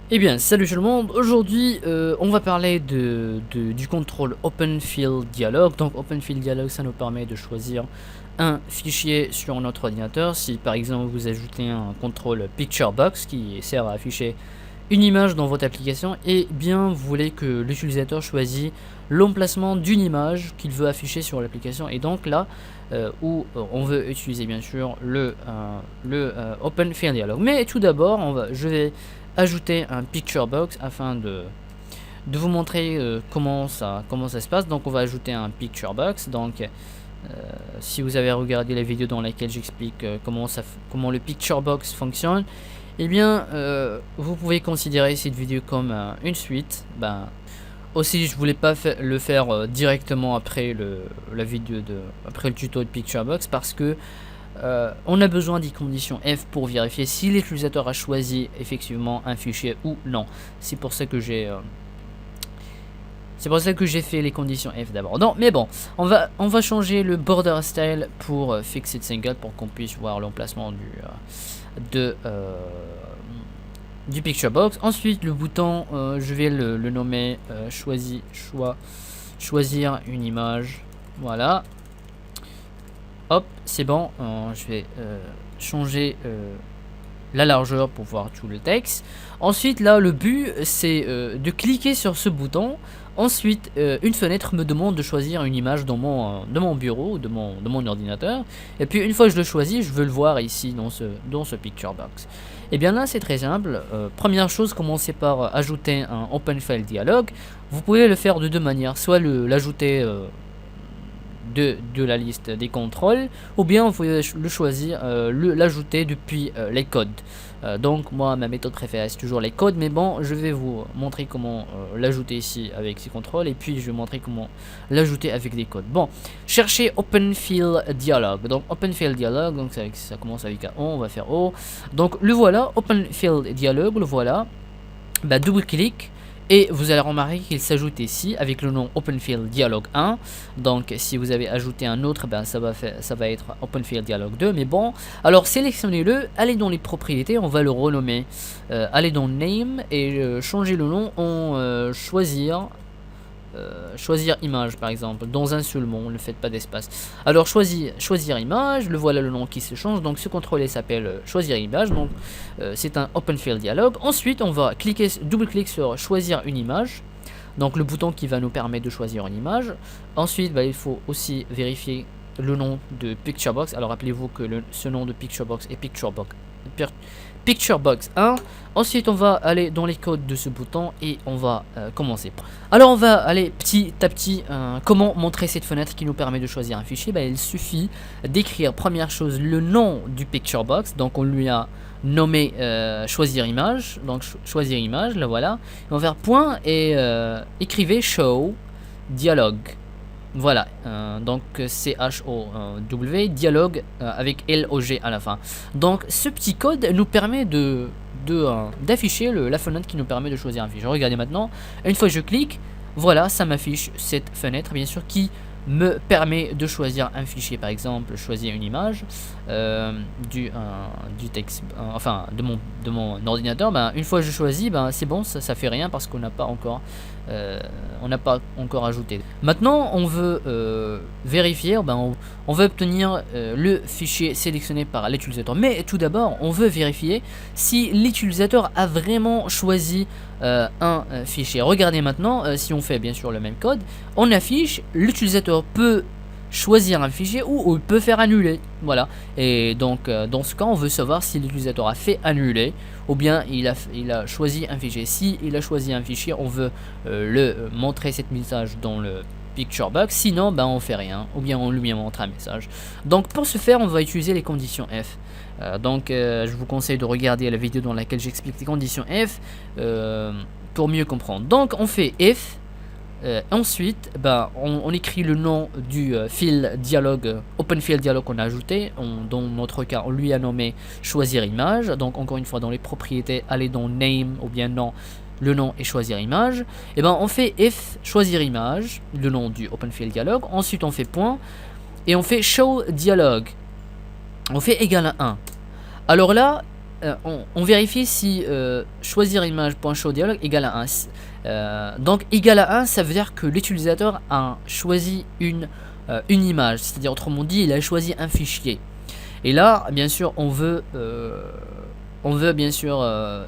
Eh bien, salut tout le monde. Aujourd'hui, on va parler du contrôle Open Field Dialog. Donc, Open Field Dialog, ça nous permet de choisir un fichier sur notre ordinateur. Si par exemple vous ajoutez un contrôle Picture Box qui sert à afficher une image dans votre application, et bien vous voulez que l'utilisateur choisisse l'emplacement d'une image qu'il veut afficher sur l'application. Et donc là, on veut utiliser bien sûr le Open Field Dialog. Mais tout d'abord, je vais ajouter un picture box afin de vous montrer comment ça se passe. Donc on va ajouter un picture box. Donc si vous avez regardé la vidéo dans laquelle j'explique comment le picture box fonctionne, eh bien vous pouvez considérer cette vidéo comme une suite. Aussi, je voulais pas le faire directement après après le tuto de picture box, parce que on a besoin des conditions F pour vérifier si l'utilisateur a choisi effectivement un fichier ou non. C'est pour ça que j'ai fait les conditions F d'abord. Non, mais bon, on va changer le border style pour fixed single pour qu'on puisse voir l'emplacement du picture box. Ensuite, le bouton, je vais le nommer choisir une image. Voilà. Hop, c'est bon. Je vais changer la largeur pour voir tout le texte. Ensuite, là, le but, c'est de cliquer sur ce bouton. Ensuite, une fenêtre me demande de choisir une image dans mon bureau, de mon ordinateur. Et puis, une fois que je le choisis, je veux le voir ici dans ce picture box. Et bien là, c'est très simple. Première chose, commencez par ajouter un Open File Dialog. Vous pouvez le faire de deux manières. Soit l'ajouter de la liste des contrôles, ou bien vous pouvez le choisir, l'ajouter depuis les codes. Donc moi, ma méthode préférée c'est toujours les codes, mais bon, je vais vous montrer comment l'ajouter ici avec ces contrôles, et puis je vais montrer comment l'ajouter avec des codes. Bon, cherchez Open Field Dialog. Donc Open Field Dialog, donc ça commence avec un O, on va faire O. Donc le voilà, Open Field Dialog, le voilà. Double-clic. Et vous allez remarquer qu'il s'ajoute ici avec le nom OpenField Dialog 1. Donc si vous avez ajouté un autre, ça va être OpenField Dialog 2. Mais bon, alors sélectionnez-le, allez dans les propriétés, on va le renommer. Allez dans Name et changer le nom en choisir image par exemple, dans un seul mot, ne faites pas d'espace. Alors choisir image, le voilà le nom qui se change. Donc ce contrôle s'appelle choisir image. Donc c'est un Open Field Dialog. Ensuite on va double-clic sur choisir une image, donc le bouton qui va nous permettre de choisir une image. Ensuite il faut aussi vérifier le nom de Picture Box. Alors rappelez-vous que ce nom de Picture Box est Picture Box 1. Ensuite on va aller dans les codes de ce bouton et on va commencer. Alors on va aller petit à petit. Comment montrer cette fenêtre qui nous permet de choisir un fichier? Il suffit d'écrire première chose le nom du Picture Box. Donc on lui a nommé choisir image. Donc choisir image, là voilà. On va faire point et écrivez show dialogue. Voilà, donc C-H-O-W, dialogue avec L-O-G à la fin. Donc ce petit code nous permet d'afficher la fenêtre qui nous permet de choisir un fichier. Regardez maintenant, une fois que je clique, voilà, ça m'affiche cette fenêtre, bien sûr, qui me permet de choisir un fichier, par exemple, choisir une image du texte, enfin de mon ordinateur. Une fois que je choisis, c'est bon, ça fait rien parce qu'on n'a pas encore ajouté. Maintenant on veut vérifier, on veut obtenir le fichier sélectionné par l'utilisateur, mais tout d'abord on veut vérifier si l'utilisateur a vraiment choisi un fichier. Regardez maintenant, si on fait bien sûr le même code, on affiche l'utilisateur peut choisir un fichier ou il peut faire annuler. Voilà, et donc dans ce cas on veut savoir si l'utilisateur a fait annuler ou bien il a choisi un fichier. Si il a choisi un fichier, on veut le montrer cette message dans le picture box, sinon on fait rien ou bien on lui montre un message. Donc pour ce faire on va utiliser les conditions F. Je vous conseille de regarder la vidéo dans laquelle j'explique les conditions F pour mieux comprendre. Donc on fait F. Ensuite, on écrit le nom du fil dialogue, Open Field Dialog qu'on a ajouté. Dans notre cas, on lui a nommé choisir image. Donc encore une fois, dans les propriétés, aller dans Name ou bien non, le nom et choisir image. Et on fait F choisir image, le nom du Open Field Dialog. Ensuite, on fait point et on fait show dialogue. On fait égal à 1. Alors là, on vérifie si choisir image.showDialog égale à 1. Donc égal à 1, ça veut dire que l'utilisateur a choisi une image, c'est-à-dire autrement dit, il a choisi un fichier. Et là, bien sûr, on veut bien sûr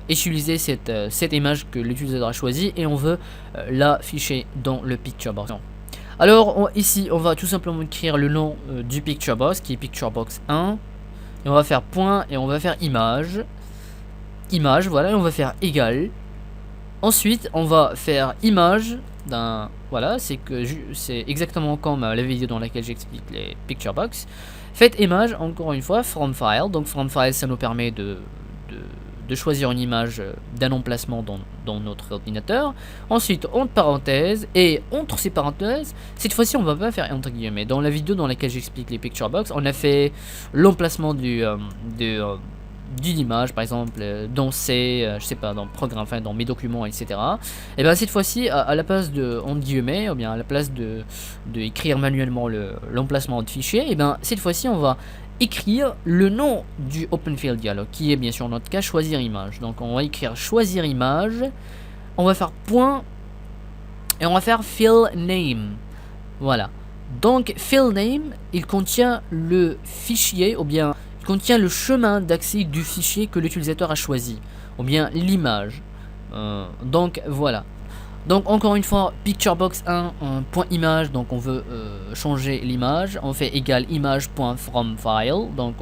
utiliser cette image que l'utilisateur a choisie et on veut l'afficher dans le Picturebox. Alors ici, on va tout simplement écrire le nom du Picturebox qui est Picturebox 1. Et on va faire point et on va faire image. Image, voilà, et on va faire égal. Ensuite, on va faire image d'un. Voilà, c'est exactement comme la vidéo dans laquelle j'explique les Picturebox. Faites image, encore une fois, from file. Donc, from file, ça nous permet de choisir une image d'un emplacement dans notre ordinateur. Ensuite, entre parenthèses, et entre ces parenthèses, cette fois-ci, on va pas faire entre guillemets. Dans la vidéo dans laquelle j'explique les Picturebox, on a fait l'emplacement d'une image, par exemple, dans je sais pas, dans programme, enfin, dans mes documents, etc. Et bien, cette fois-ci, à la place de entre guillemets, ou bien à la place de écrire manuellement l'emplacement de fichier, et bien, cette fois-ci, on va écrire le nom du OpenFill Dialog qui est bien sûr notre cas choisir image. Donc on va écrire choisir image, on va faire point et on va faire fill name. Voilà, donc fill name, il contient le fichier ou bien il contient le chemin d'accès du fichier que l'utilisateur a choisi ou bien l'image. Donc voilà. Donc encore une fois, Picturebox 1, point image, donc on veut changer l'image, on fait égal image.fromFile, donc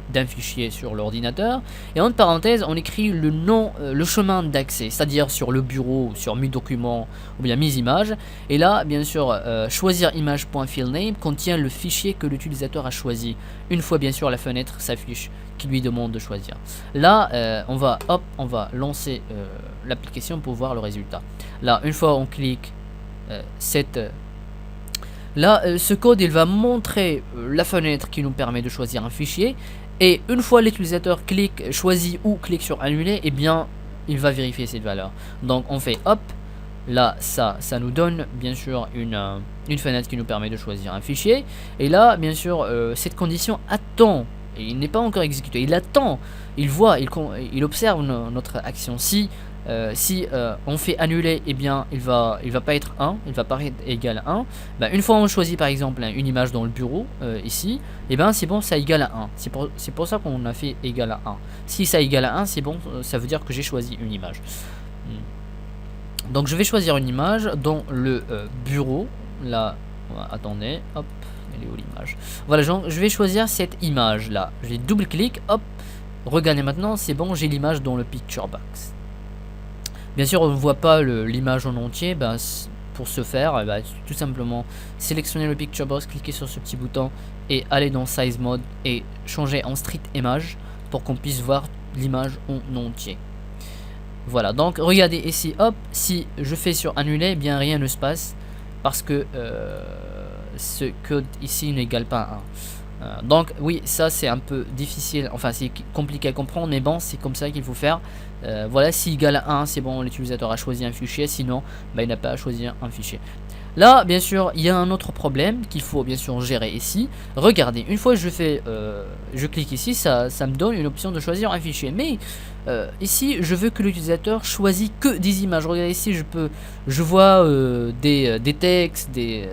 d'un fichier sur l'ordinateur, et entre parenthèses on écrit le nom, le chemin d'accès, c'est-à-dire sur le bureau, sur mes documents ou bien mes images, et là bien sûr choisir image.fillName contient le fichier que l'utilisateur a choisi, une fois bien sûr la fenêtre s'affiche qui lui demande de choisir. Là on va lancer l'application pour voir le résultat. Là une fois on clique ce code il va montrer la fenêtre qui nous permet de choisir un fichier, et une fois l'utilisateur choisit ou clique sur annuler, et bien il va vérifier cette valeur. Donc on fait hop, là ça nous donne bien sûr une fenêtre qui nous permet de choisir un fichier, et là bien sûr cette condition attend, et il n'est pas encore exécuté, il attend, il voit, il observe notre action. Si on fait annuler, et bien il va pas être 1, il va pas être égal à 1. Ben, une fois on choisit par exemple une image dans le bureau ici, et ben c'est bon, ça égale à 1. C'est pour ça qu'on a fait égal à 1. Si ça égale à 1, c'est bon, ça veut dire que j'ai choisi une image. Donc je vais choisir une image dans le bureau. Là, attendez, hop, elle est où l'image? Voilà, je vais choisir cette image là. Je vais double-clic, hop, regardez maintenant, c'est bon, j'ai l'image dans le Picturebox. Bien sûr, on ne voit pas l'image en entier. Ben, pour ce faire, tout simplement sélectionner le Picturebox, cliquer sur ce petit bouton et aller dans Size Mode et changer en Street Image pour qu'on puisse voir l'image en entier. Voilà, donc regardez ici, hop, si je fais sur annuler, eh bien rien ne se passe parce que ce code ici n'égale pas à 1. Donc oui, ça c'est un peu difficile, enfin c'est compliqué à comprendre, mais bon, c'est comme ça qu'il faut faire. Voilà, si égale à 1, c'est bon, l'utilisateur a choisi un fichier, sinon il n'a pas à choisir un fichier. Là, bien sûr, il y a un autre problème qu'il faut bien sûr gérer ici. Regardez, une fois je clique ici, ça me donne une option de choisir un fichier. Mais ici, je veux que l'utilisateur choisisse que des images. Regardez ici, je vois des textes, des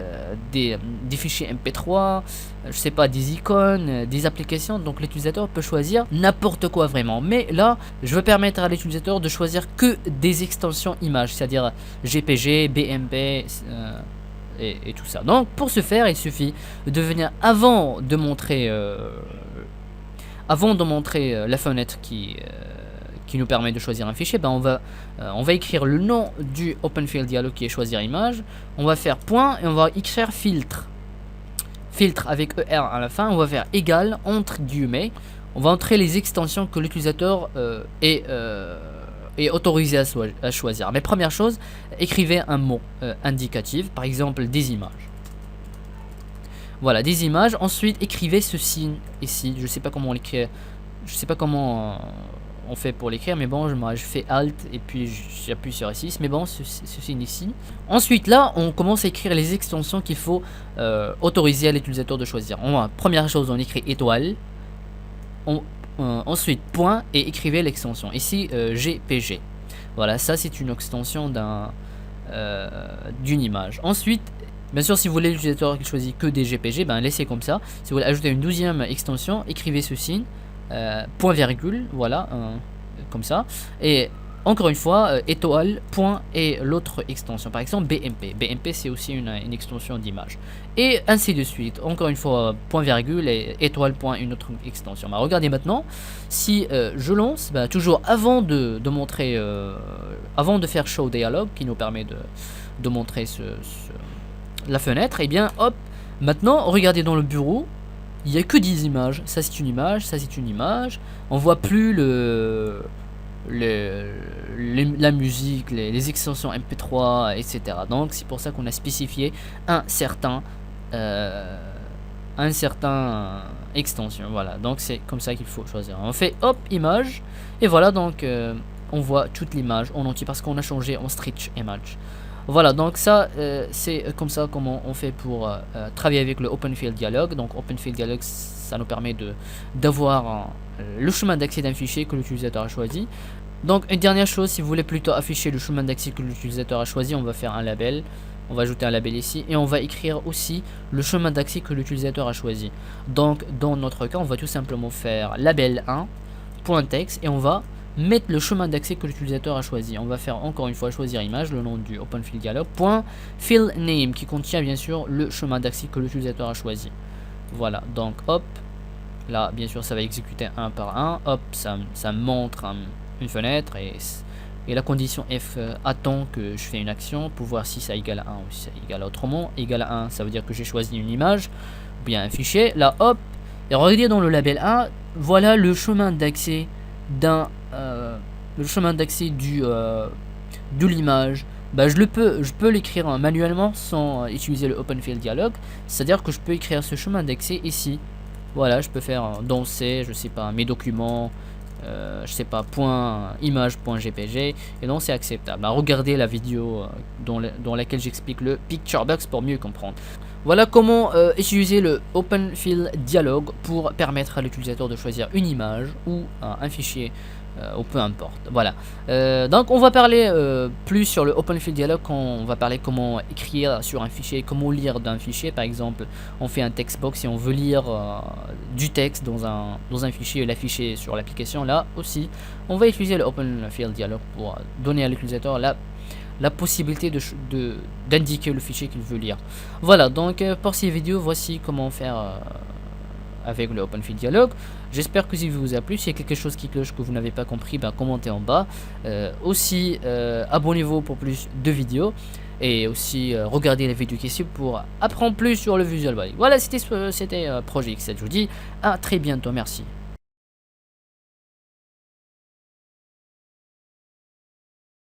fichiers MP3, je sais pas, des icônes, des applications. Donc l'utilisateur peut choisir n'importe quoi vraiment. Mais là, je veux permettre à l'utilisateur de choisir que des extensions images, c'est-à-dire GPG, BMP. Et tout ça. Donc pour ce faire, il suffit de venir avant de montrer la fenêtre qui nous permet de choisir un fichier. Ben on va écrire le nom du OpenFill Dialog qui est choisir image. On va faire point et on va écrire filtre avec ER à la fin. On va faire égal entre guillemets. On va entrer les extensions que l'utilisateur est autorisé à choisir. Mais première chose, écrivez un mot indicatif, par exemple des images. Voilà, des images. Ensuite, écrivez ce signe ici. Je sais pas comment on l'écrit. Je sais pas comment on fait pour l'écrire, mais bon, je fais Alt et puis j'appuie sur F6. Mais bon, ce signe ici. Ensuite, là, on commence à écrire les extensions qu'il faut autoriser à l'utilisateur de choisir. Première chose, on écrit étoile. ensuite point et écrivez l'extension. Ici GPG. Voilà, ça c'est une extension d'une image. Ensuite, bien sûr, si vous voulez l'utilisateur qui choisit que des GPG, ben laissez comme ça. Si vous voulez ajouter une 12e extension, écrivez ce signe, point virgule, voilà, comme ça. Et encore une fois, étoile, point et l'autre extension. Par exemple, BMP. BMP, c'est aussi une extension d'image. Et ainsi de suite. Encore une fois, point virgule et étoile, point, une autre extension. Bah, regardez maintenant, si je lance, bah, toujours avant de montrer, avant de faire show dialog, qui nous permet de montrer la fenêtre, et bien hop, maintenant, regardez dans le bureau, il n'y a que 10 images. Ça, c'est une image, ça, c'est une image. On voit plus la musique, les extensions MP3, etc. Donc c'est pour ça qu'on a spécifié un certain extension. Voilà, donc c'est comme ça qu'il faut choisir. On fait hop image et voilà, donc on voit toute l'image en entier parce qu'on a changé en stretch image. Voilà, donc ça c'est comme ça comment on fait pour travailler avec le OpenFill Dialog. Donc OpenFill Dialog, ça nous permet d'avoir le chemin d'accès d'un fichier que l'utilisateur a choisi. Donc une dernière chose, si vous voulez plutôt afficher le chemin d'accès que l'utilisateur a choisi, on va faire un label. On va ajouter un label ici et on va écrire aussi le chemin d'accès que l'utilisateur a choisi. Donc dans notre cas, on va tout simplement faire label 1.text et on va mettre le chemin d'accès que l'utilisateur a choisi. On va faire encore une fois choisir image, le nom du OpenFill Dialog, .fill name qui contient bien sûr le chemin d'accès que l'utilisateur a choisi. Voilà, donc hop, là bien sûr ça va exécuter un par un, hop, ça montre une fenêtre et la condition F attend que je fais une action pour voir si ça égale à 1 ou si ça égale autrement. Égal à 1, ça veut dire que j'ai choisi une image ou bien un fichier. Là hop, et regardez dans le label 1, voilà le chemin d'accès de l'image. Bah, je peux l'écrire manuellement sans utiliser le OpenFill Dialog. C'est-à-dire que je peux écrire ce chemin d'accès ici. Voilà, je peux faire dans C, je sais pas, mes documents, je sais pas, .image.jpg, et donc c'est acceptable. Bah, regardez la vidéo dans laquelle j'explique le Picture Box pour mieux comprendre. Voilà comment utiliser le OpenFill Dialog pour permettre à l'utilisateur de choisir une image ou un fichier ou peu importe. Voilà. Donc on va parler plus sur le OpenFill Dialog quand on va parler comment écrire sur un fichier, comment lire d'un fichier. Par exemple, on fait un text box et on veut lire du texte dans un fichier et l'afficher sur l'application. Là aussi, on va utiliser le OpenFill Dialog pour donner à l'utilisateur la possibilité d'indiquer le fichier qu'il veut lire. Voilà, donc pour ces vidéos, voici comment faire avec le OpenFill Dialog. J'espère que si vous a plu, s'il y a quelque chose qui cloche que vous n'avez pas compris, ben, commentez en bas. Aussi, abonnez-vous pour plus de vidéos. Et aussi, regardez les vidéos qui suivent pour apprendre plus sur le Visual Basic. Voilà, c'était Projet X7. Je vous dis à très bientôt. Merci.